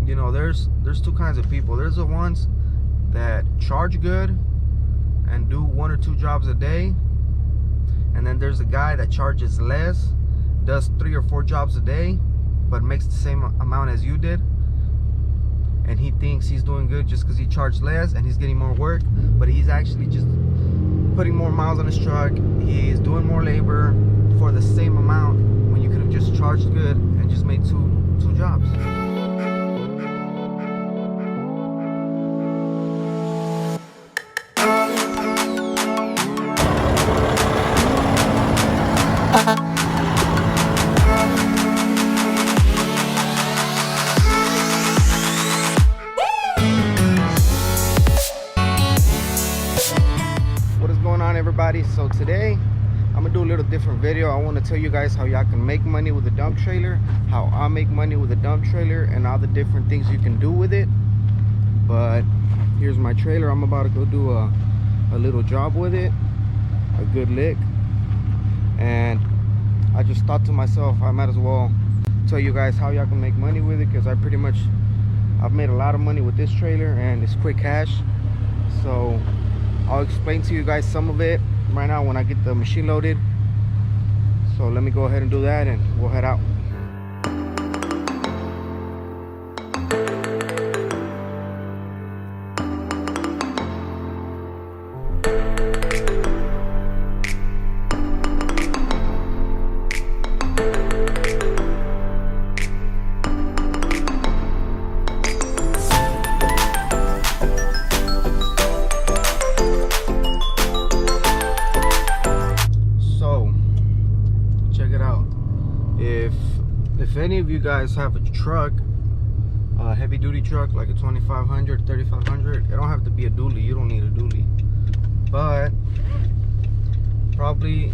you know, there's two kinds of people. There's the ones that charge good and do 1 or 2 jobs a day, and then there's a guy that charges less, does 3 or 4 jobs a day, but makes the same amount as you did, and he thinks he's doing good just because he charged less and he's getting more work, but he's actually just putting more miles on his truck. He's doing more labor for the same amount when you could have just charged good and just made two jobs. Everybody, so today I'm gonna do a little different video. I want to tell you guys how y'all can make money with a dump trailer, how I make money with a dump trailer, and all the different things you can do with it. But here's my trailer. I'm about to go do a little job with it, a good lick, and I just thought to myself I might as well tell you guys how y'all can make money with it, because I've made a lot of money with this trailer and it's quick cash. So I'll explain to you guys some of it right now when I get the machine loaded. So let me go ahead and do that and we'll head out. If any of you guys have a truck, a heavy duty truck like a 2500, 3500, it don't have to be a dually. You don't need a dually, but probably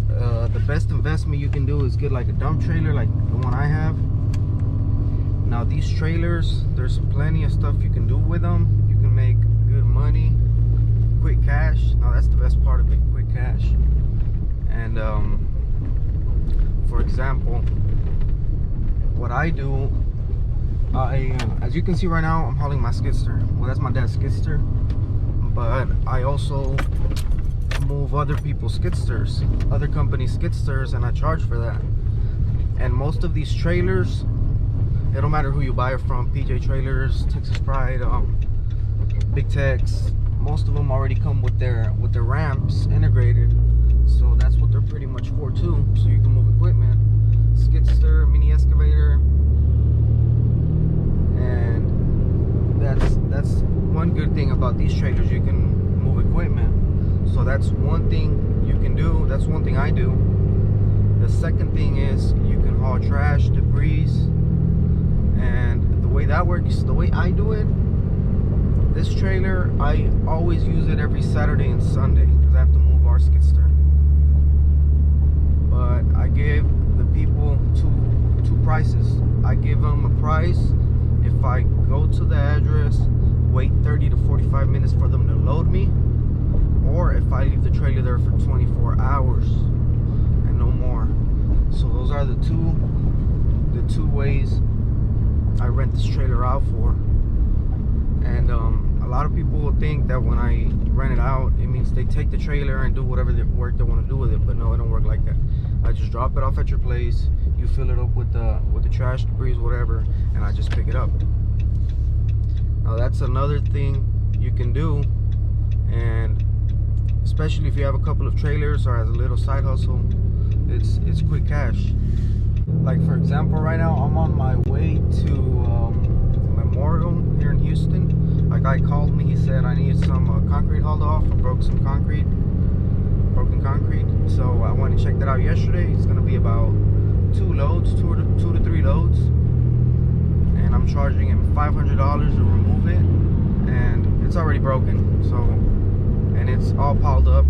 the best investment you can do is get like a dump trailer like the one I have. Now these trailers, there's plenty of stuff you can do with them. You can make good money, quick cash. Now that's the best part of it, quick cash. And for example, what I do, as you can see right now, I'm hauling my skidster. Well, that's my dad's skidster, but I also move other people's skidsters, other companies' skidsters, and I charge for that. And most of these trailers, it don't matter who you buy it from, PJ Trailers, Texas Pride, Big Tex, most of them already come with their ramps integrated. So that's what they're pretty much for too, so you can move equipment. Skidster, mini excavator, and that's one good thing about these trailers. You can move equipment, so that's one thing you can do. That's one thing I do. The second thing is you can haul trash, debris, and the way that works, the way I do it, this trailer, I always use it every Saturday and Sunday because I have to move our skidster. But I give the people two prices. I give them a price if I go to the address, wait 30 to 45 minutes for them to load me, or if I leave the trailer there for 24 hours and no more. So those are the two ways I rent this trailer out for. And a lot of people will think that when I rent it out, it means they take the trailer and do whatever work they want to do with it, but no, it don't work like that. I just drop it off at your place, you fill it up with the trash, debris, whatever, and I just pick it up. Now that's another thing you can do, and especially if you have a couple of trailers or as a little side hustle, it's quick cash. Like for example, right now I'm on my way to Memorial here in Houston. A guy called me, he said I need some concrete hauled off. I broke some broken concrete, so I went and checked it out yesterday. It's gonna be about 2 to 3 loads, and I'm charging him $500 to remove it, and it's already broken, so, and it's all piled up,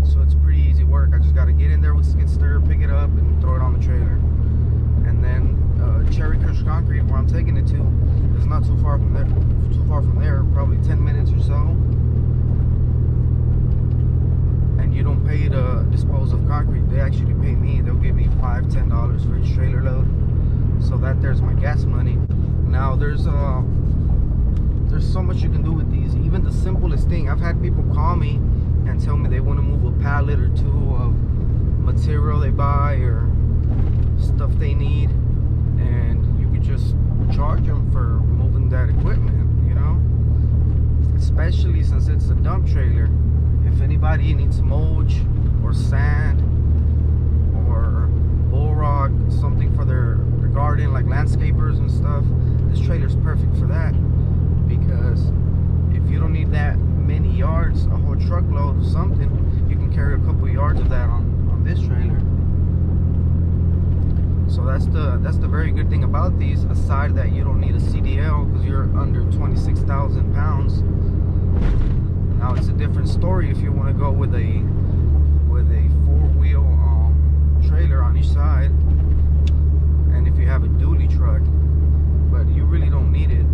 so it's pretty easy work. I just got to get in there with skidster, pick it up, and throw it on the trailer. And then Cherry Crushed Concrete, where I'm taking it to, is not too far from there, probably 10 minutes or so. And you don't pay to dispose of concrete. They actually pay me. They'll give me $5–10 for each trailer load. So that there's my gas money. Now there's so much you can do with these. Even the simplest thing. I've had people call me and tell me they want to move a pallet or two of material they buy or stuff they need, and you could just charge them for moving that equipment, you know, especially since it's a dump trailer. If anybody needs mulch or sand or bull rock, something for their garden, like landscapers and stuff, this trailer's perfect for that, because if you don't need that many yards, a whole truckload of something, you can carry a couple yards of that on this trailer. So that's the very good thing about these, aside that you don't need a CDL because you're under 26,000 pounds. Now it's a different story if you want to go with a four-wheel trailer on each side, and if you have a dually truck, but you really don't need it.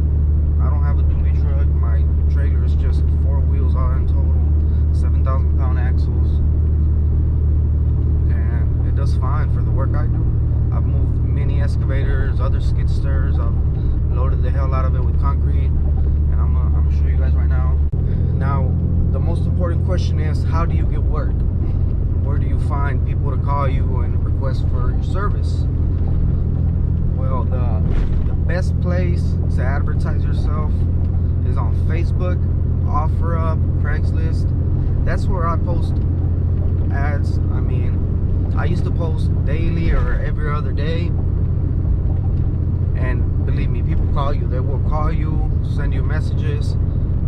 I don't have a dually truck. My trailer is just four wheels all in total, 7,000 pound axles, and it does fine for the work I do. I've moved mini excavators, other skid steers. I've loaded the hell out of it with concrete, and I'm gonna show you guys right now. Now, the most important question is, how do you get work? Where do you find people to call you and request for your service? Well, the best place to advertise yourself is on Facebook, OfferUp, Craigslist. That's where I post ads. I mean, I used to post daily or every other day, and believe me, people call you. They will call you, send you messages,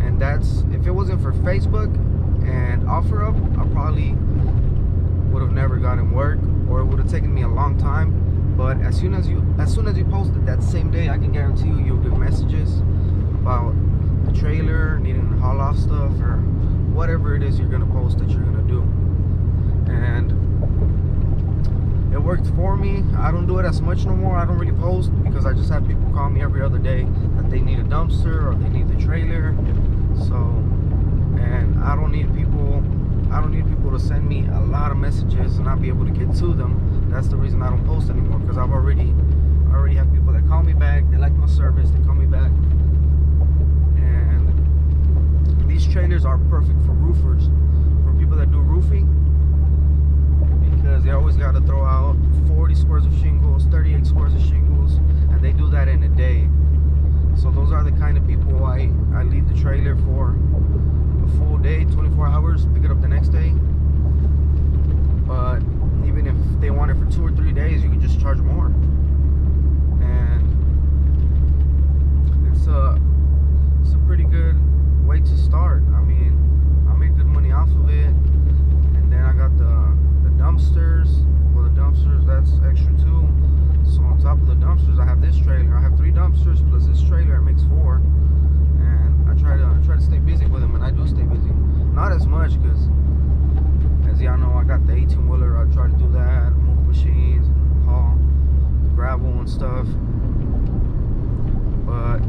and that's, if it wasn't for Facebook and OfferUp, I probably would have never gotten work, or it would have taken me a long time. But as soon as you post it that same day, I can guarantee you'll get messages about the trailer, needing to haul off stuff, or whatever it is you're gonna post that you're gonna do. And it worked for me. I don't do it as much no more. I don't really post because I just have people call me every other day that they need a dumpster or they need the trailer. So, and I don't need people to send me a lot of messages and not be able to get to them. That's the reason I don't post anymore, because I already have people that call me back. They like my service. They call me back. And these trailers are perfect for roofers, for people that do roofing, because they always got to throw out 40 squares of shingles, 38 squares of shingles, and they do that in a day. So those are the kind of people I leave the trailer for a full day, 24 hours, pick it up the next day. But even if they want it for 2 or 3 days, you can just charge more. And it's a pretty good way to start. I mean, I made good money off of it. And then I got the dumpsters. Well, the dumpsters, that's extra too. So on top of the dumpsters, I have this trailer. I have 3 dumpsters plus this trailer. It makes 4. And I try to stay busy with them, and I do stay busy. Not as much, because as y'all know, I got the 18-wheeler. I try to do that, move machines, haul gravel and stuff. But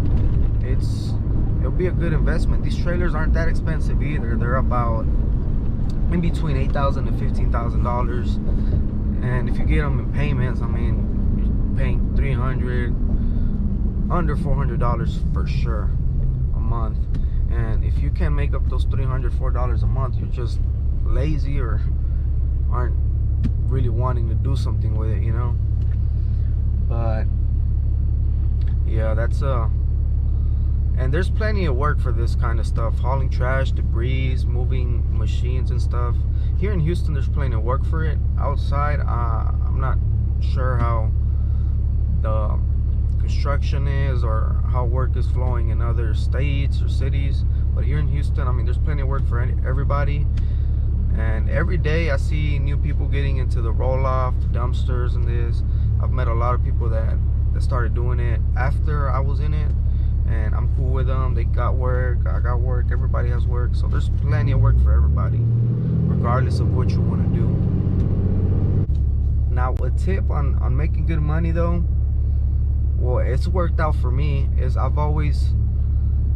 it'll be a good investment. These trailers aren't that expensive either. They're about in between $8,000 to $15,000, and if you get them in payments, I mean, you're paying $300, under $400 for sure a month. And if you can't make up those $300, $400 a month, you're just lazy or aren't really wanting to do something with it, you know. But yeah, that's and there's plenty of work for this kind of stuff, hauling trash, debris, moving machines and stuff. Here in Houston, there's plenty of work for it. Outside, I'm not sure how the construction is or how work is flowing in other states or cities, but here in Houston, I mean, there's plenty of work for everybody. And every day I see new people getting into the roll-off, dumpsters and this. I've met a lot of people that started doing it after I was in it, and I'm cool with them. They got work, I got work, everybody has work. So there's plenty of work for everybody, regardless of what you want to do. Now, a tip on making good money though, well, it's worked out for me, is I've always,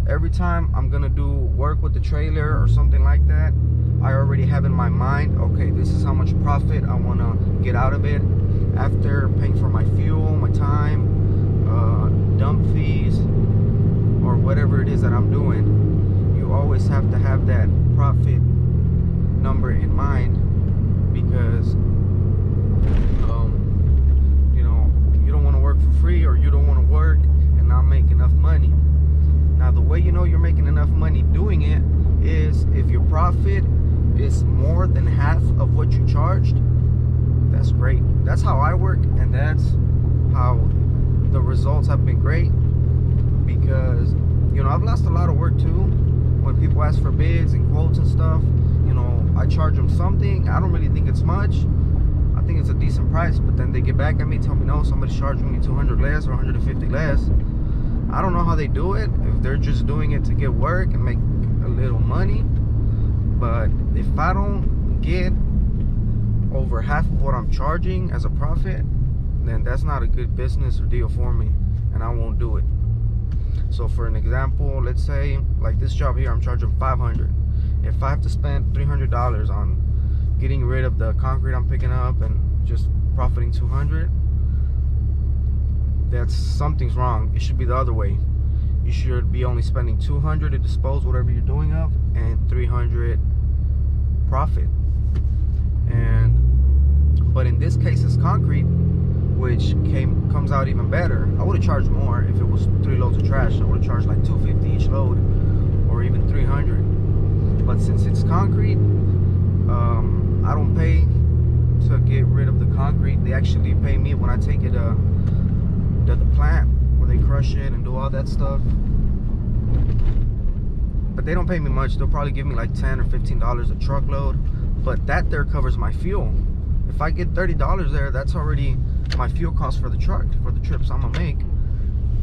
every time I'm gonna do work with the trailer or something like that, I already have in my mind, okay, this is how much profit I want to get out of it after paying for my fuel, my time, dump fees, or whatever it is that I'm doing, you always have to have that profit number in mind, because you don't want to work for free, or you don't want to work and not make enough money. Now, the way you know you're making enough money doing it is if your profit is more than half of what you charged. That's great. That's how I work, and that's how the results have been great, because I've lost a lot of work too. When people ask for bids and quotes and stuff, I charge them something. I don't really think it's much. I think it's a decent price, but then they get back at me, tell me, no, somebody's charging me 200 less or 150 less. I don't know how they do it, if they're just doing it to get work and make a little money. But if I don't get over half of what I'm charging as a profit, then that's not a good business or deal for me, and I won't do it. So for an example, let's say like this job here, I'm charging $500. If I have to spend $300 on getting rid of the concrete I'm picking up and just profiting $200, something's wrong. It should be the other way. You should be only spending $200 to dispose whatever you're doing of, and $300 profit. But in this case, it's concrete, which comes out even better. I would have charged more if it was 3 loads of trash. I would have charged like $250 each load, or even $300. But since it's concrete, I don't pay to get rid of the concrete. They actually pay me when I take it to the plant where they crush it and do all that stuff. But they don't pay me much. They'll probably give me like $10 or $15 a truckload. But that there covers my fuel. If I get $30 there, that's already my fuel cost for the truck, for the trips I'm gonna make.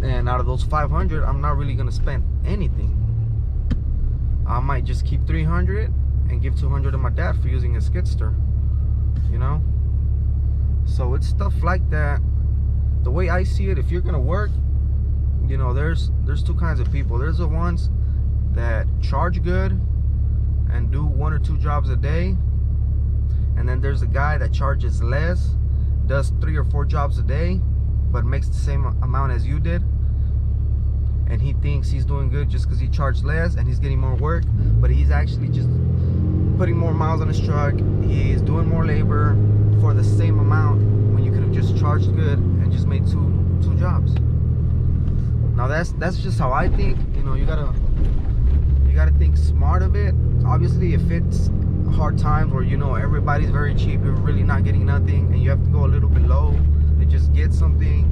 And out of those $500, I'm not really gonna spend anything. I might just keep $300 and give $200 to my dad for using his skidster. So it's stuff like that. The way I see it, if you're gonna work, there's two kinds of people. There's the ones that charge good and do 1 or 2 jobs a day, and then there's a guy that charges less, does 3 or 4 jobs a day, but makes the same amount as you did, and he thinks he's doing good just because he charged less and he's getting more work, but he's actually just putting more miles on his truck. He's doing more labor for the same amount when you could have just charged good and just made two jobs. Now that's just how I think. You gotta think smart of it. Obviously, if it's hard times where everybody's very cheap, you're really not getting nothing, and you have to go a little bit low to just get something,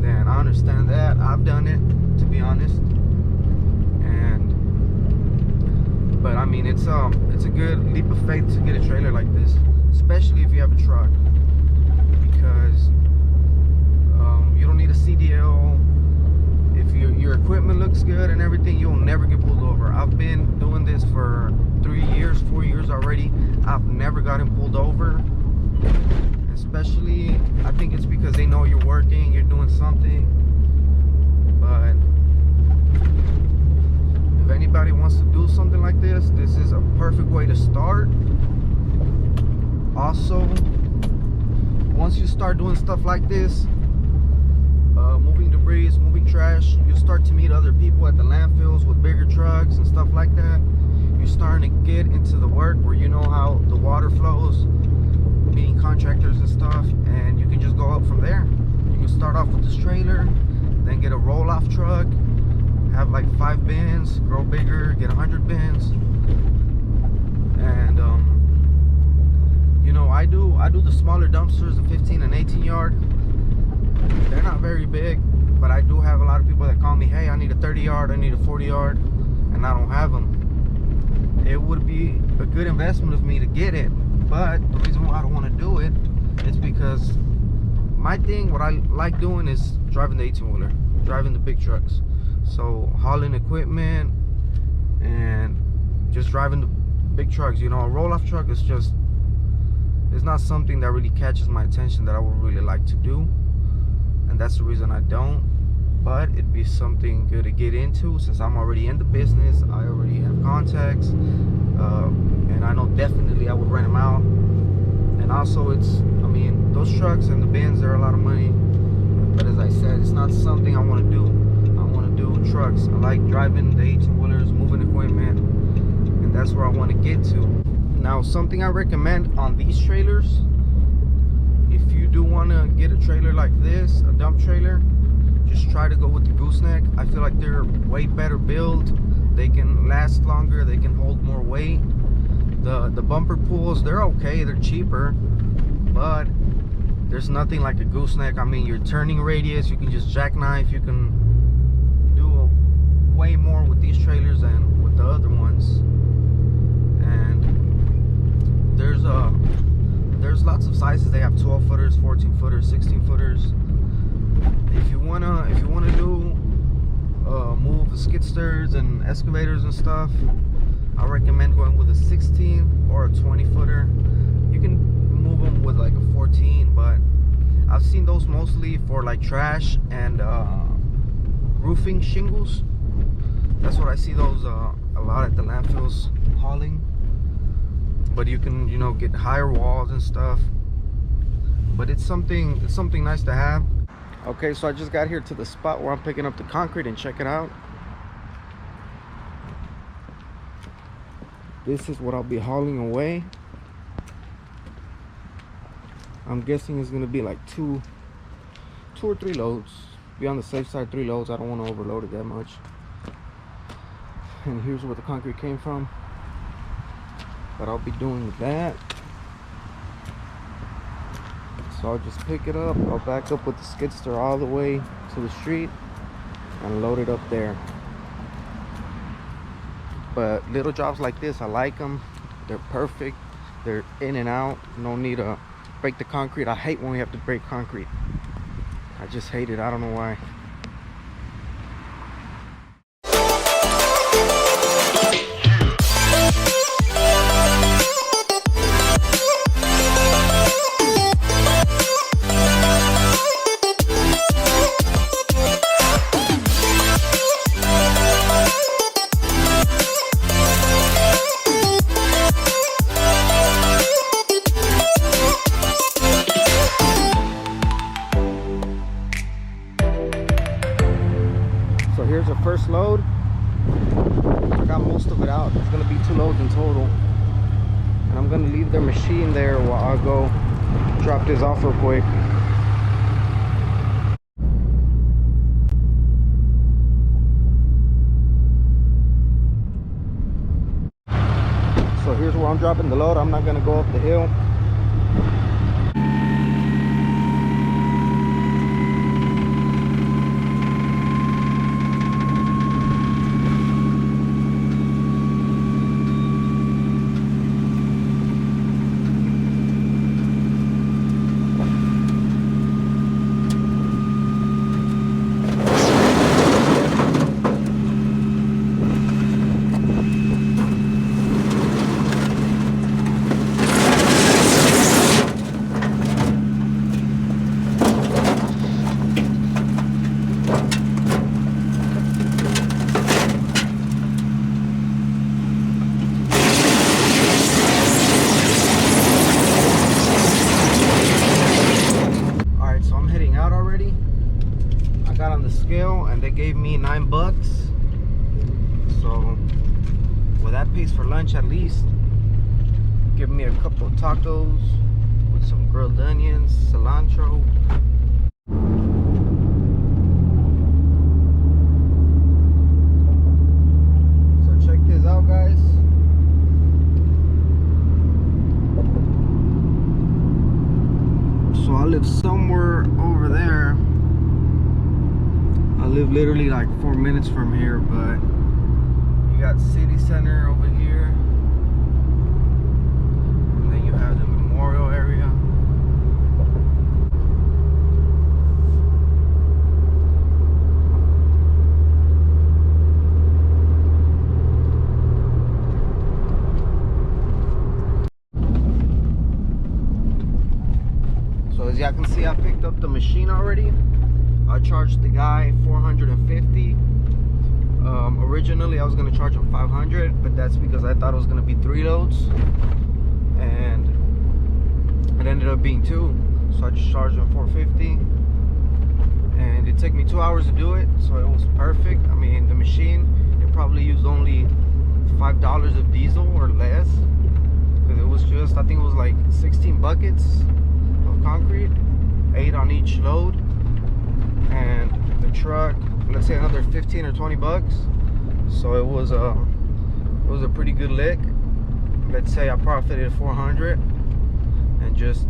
then I understand that. I've done it, to be honest. But I mean, it's a good leap of faith to get a trailer like this, especially if you have a truck, because you don't need a CDL. If your equipment looks good and everything, you'll never get pulled over. I've been doing this for 3 years, 4 years already. I've never gotten pulled over. Especially, I think it's because they know you're working, you're doing something. But if anybody wants to do something like this, this is a perfect way to start. Also, once you start doing stuff like this, moving debris, moving trash, you'll start to meet other people at the landfills with bigger trucks and stuff like that. You're starting to get into the work where you know how the water flows, meeting contractors and stuff, and you can just go up from there. You can start off with this trailer, then get a roll-off truck, have like 5 bins, grow bigger, get 100 bins. And I do the smaller dumpsters, the 15 and 18 yard. They're not very big, but I do have a lot of people that call me, hey, I need a 30 yard, I need a 40 yard, and I don't have them. It would be a good investment of me to get it, but the reason why I don't want to do it is because my thing, what I like doing is driving the 18-wheeler, driving the big trucks. So hauling equipment and just driving the big trucks. A roll-off truck is just, it's not something that really catches my attention that I would really like to do, and that's the reason I don't. But it'd be something good to get into since I'm already in the business. I already have contacts, and I know definitely I would rent them out. And also, I mean, those trucks and the bins, they're a lot of money. But as I said, it's not something I want to do. I want to do trucks. I like driving the 18-wheelers, moving equipment, and that's where I want to get to. Now, something I recommend on these trailers, if you do want to get a trailer like this, a dump trailer, just try to go with the gooseneck. I feel like they're way better built. They can last longer. They can hold more weight. The bumper pulls, they're okay. They're cheaper, but there's nothing like a gooseneck. I mean, your turning radius, you can just jackknife. You can do way more with these trailers than with the other ones. And there's lots of sizes. They have 12 footers, 14 footers, 16 footers. If you wanna do move the skid steers and excavators and stuff, I recommend going with a 16 or a 20 footer. You can move them with like a 14, but I've seen those mostly for like trash and roofing shingles. That's what I see those a lot at the landfills hauling. But you can, you know, get higher walls and stuff. But it's something nice to have. Okay, so I just got here to the spot where I'm picking up the concrete, and check it out. This is what I'll be hauling away. I'm guessing it's gonna be like two or three loads. Be on the safe side, 3 loads. I don't want to overload it that much. And here's where the concrete came from. But I'll be doing that. So I'll just pick it up. I'll back up with the skid steer all the way to the street and load it up there. But little jobs like this, I like them. They're perfect. They're in and out. No need to break the concrete. I hate when we have to break concrete. I just hate it. I don't know why. So here's the first load. I got most of it out. It's gonna be 2 loads in total. And I'm gonna leave their machine there while I go drop this off real quick. So here's where I'm dropping the load. I'm not gonna go up the hill. And they gave me $9. So, well, that pays for lunch at least. Give me a couple of tacos with some grilled onions, cilantro. So check this out, guys. So I live somewhere over there. I live literally like 4 minutes from here, but you got city center over here, and then you have the memorial area. So as y'all can see, I picked up the machine already. I charged the guy $450. Originally I was gonna charge him $500, but that's because I thought it was gonna be 3 loads, and it ended up being 2. So I just charged him $450, and it took me 2 hours to do it, so it was perfect. I mean, the machine, it probably used only $5 of diesel or less, because it was just, I think it was like 16 buckets of concrete, 8 on each load, and the truck, let's say another 15 or 20 bucks. So it was a pretty good lick. Let's say I profited 400 and just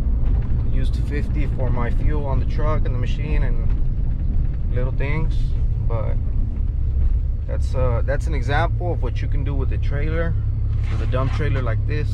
used 50 for my fuel on the truck and the machine and little things. But that's an example of what you can do with a trailer, with a dump trailer like this.